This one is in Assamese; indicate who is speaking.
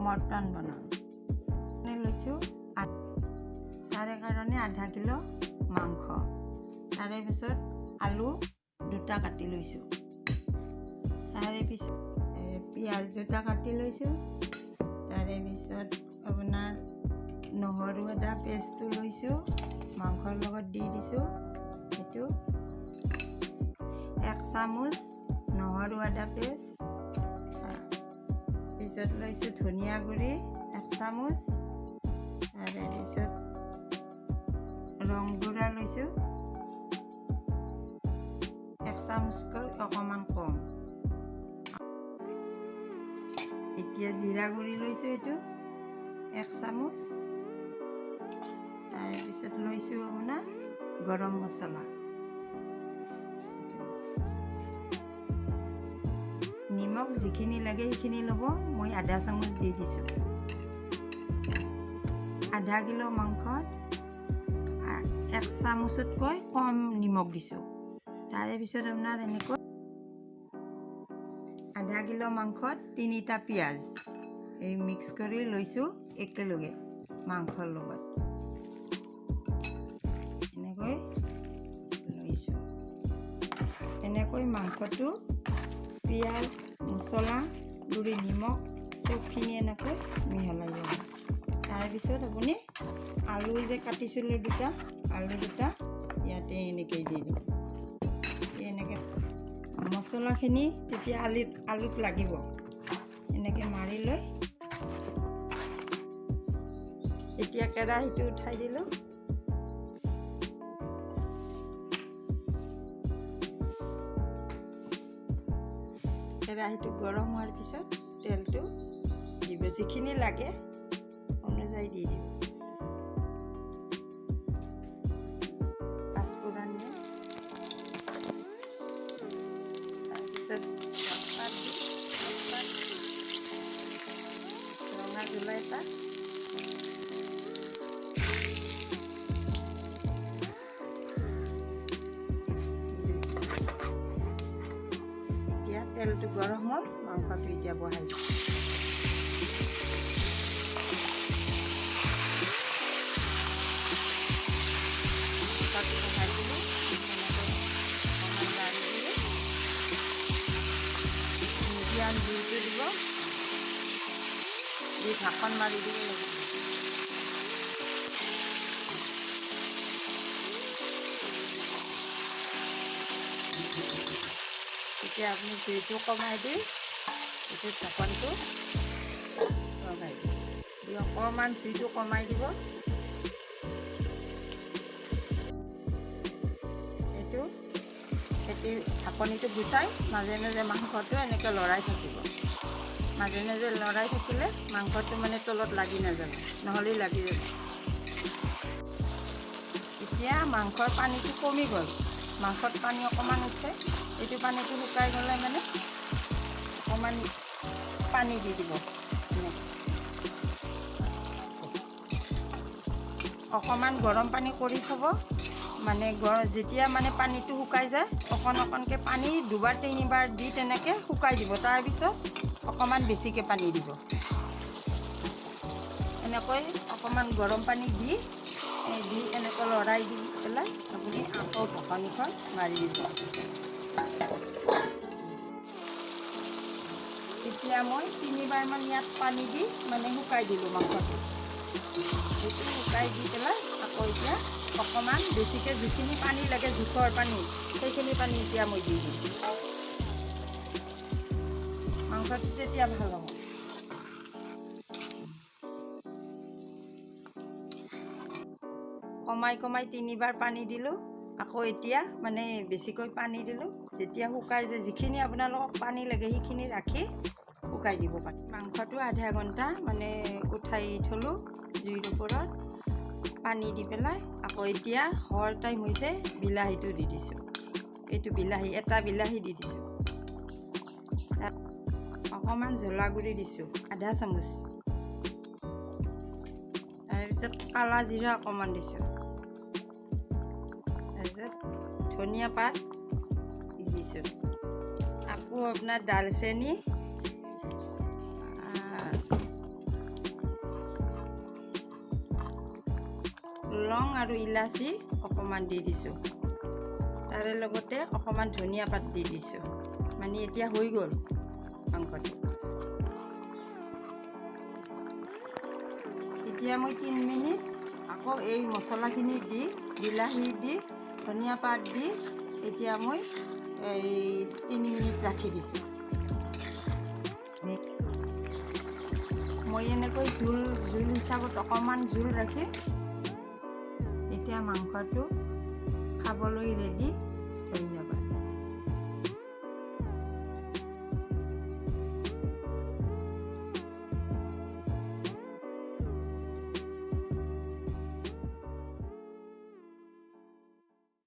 Speaker 1: মটন বনাম। লৈছোঁ তাৰে কাৰণে আধা কিলো মাংস, তাৰে পিছত আলু 2টা কাটি লৈছোঁ, তাৰে পিছত পিঁয়াজ 2টা কাটি লৈছোঁ, তাৰে পিছত আপোনাৰ নহৰু আদা পেষ্টটো লৈছোঁ, মাংসৰ লগত দি দিছোঁ। সেইটো 1 চামুচ নহৰু আদা পেষ্ট, পিছত লৈছোঁ ধনিয়া গুড়ি 1 চামুচ, তাৰে পিছত ৰং গুড়া লৈছোঁ 1 চামুচকৈ অকণমান কম। এতিয়া জিৰা গুড়ি লৈছোঁ এইটো 1 চামুচ, তাৰপিছত লৈছোঁ আপোনাৰ গৰম মছলা, নিমখ যিখিনি লাগে সেইখিনি ল'ব। মই আধা চামুচ দি দিছোঁ। আধা কিলো মাংসত 1 চামুচতকৈ কম নিমখ দিছোঁ। তাৰে পিছত আপোনাৰ এনেকৈ আধা কিলো মাংসত 3টা পিঁয়াজ এই মিক্স কৰি লৈছোঁ একেলগে মাংসৰ লগত, এনেকৈ লৈছোঁ। এনেকৈ মাংসটো পিঁয়াজ মছলা গুড়ি নিমখ চবখিনি এনেকৈ মিহলাই ল'ব। তাৰপিছত আপুনি আলু যে কাটিছিলোঁ 2টা, আলু 2টা ইয়াতে এনেকৈ দি দিম। এনেকৈ মছলাখিনি তেতিয়া আলুত লাগিব, এনেকৈ মাৰি লৈ এতিয়া কেৰাহীটো উঠাই দিলোঁ। কেৰাহীটো গৰম হোৱাৰ পিছত তেলটো দিব, যিখিনি লাগে অনুযায়ী দি দিব। পাঁচফোৰণ দিয়ে, তাৰপিছত তেজপাত দি ৰঙা জ্বলা এটা, এতিয়া তেলটো গৰম হ'ল, মাংসটো এতিয়া বহাই দিওঁ। বহাই দিলোঁ, অকণমান লাৰি দিলোঁ, মিডিয়াম জুইটো দিব, দি ঢাকন মাৰি দিব লাগিব। এতিয়া আপুনি জুইটো কমাই দি এইটো ঢাকনটো লগাই দি অকণমান জুইটো কমাই দিব। এইটো ঢাকনিটো গুচাই মাজে মাজে মাংসটো এনেকৈ লৰাই থাকিব। মাজে মাজে লৰাই থাকিলে মাংসটো মানে তলত লাগি নাযাব, নহ'লে লাগি যাব। এতিয়া মাংসৰ পানীটো কমি গ'ল, মাংসত পানী অকণমান উঠে, এইটো পানীটো শুকাই গ'লে মানে অকণমান পানী দি দিব। অকণমান গৰম পানী কৰি থ'ব, মানে যেতিয়া মানে পানীটো শুকাই যায় অকণকৈ পানী 2-3বাৰ দি তেনেকৈ শুকাই দিব। তাৰপিছত অকণমান বেছিকৈ পানী দিব। এনেকৈ অকণমান গৰম পানী দি এনেকৈ লৰাই দি পেলাই আপুনি আকৌ ঢাকনিখন মাৰি দিব। এতিয়া মই 3বাৰমান ইয়াত পানী দি মানে শুকাই দিলোঁ মাংসটো। সেইটো শুকাই দি পেলাই আকৌ এতিয়া অকণমান বেছিকৈ যিখিনি পানী লাগে জোখৰ পানী, সেইখিনি পানী এতিয়া মই দি দিম। মাংসটো তেতিয়া ভাল হ'ব। কমাই 3বাৰ পানী দিলোঁ, আকৌ এতিয়া মানে বেছিকৈ পানী দিলোঁ। যেতিয়া শুকাই যায়, যিখিনি আপোনালোকক পানী লাগে সেইখিনি ৰাখি শুকাই দিব পাৰি। মাংসটো আধা ঘণ্টা মানে উঠাই থ'লোঁ জুইৰ ওপৰত, পানী দি পেলাই আকৌ এতিয়া হোৱাৰ টাইম হৈছে, বিলাহীটো দি দিছোঁ। এইটো বিলাহী, এটা বিলাহী দি দিছোঁ। অকণমান জ্বলা গুড়ি দিছোঁ আধা চামুচ, তাৰপিছত কালা জিৰা অকণমান দিছোঁ, তাৰপিছত ধনিয়া পাত দি দিছোঁ। আকৌ আপোনাৰ দালচেনি লং আৰু ইলাচি অকণমান দি দিছোঁ, তাৰে লগতে অকণমান ধনিয়া পাত দি দিছোঁ। মানে এতিয়া হৈ গ'ল মাংসটো। এতিয়া মই 3 মিনিট আকৌ এই মছলাখিনি দি, বিলাহী দি, ধনিয়া পাত দি এতিয়া মই এই 3 মিনিট ৰাখি দিছোঁ। মই এনেকৈ জোল হিচাপত অকণমান জোল ৰাখি এতিয়া মাংসটো খাবলৈ ৰেডি।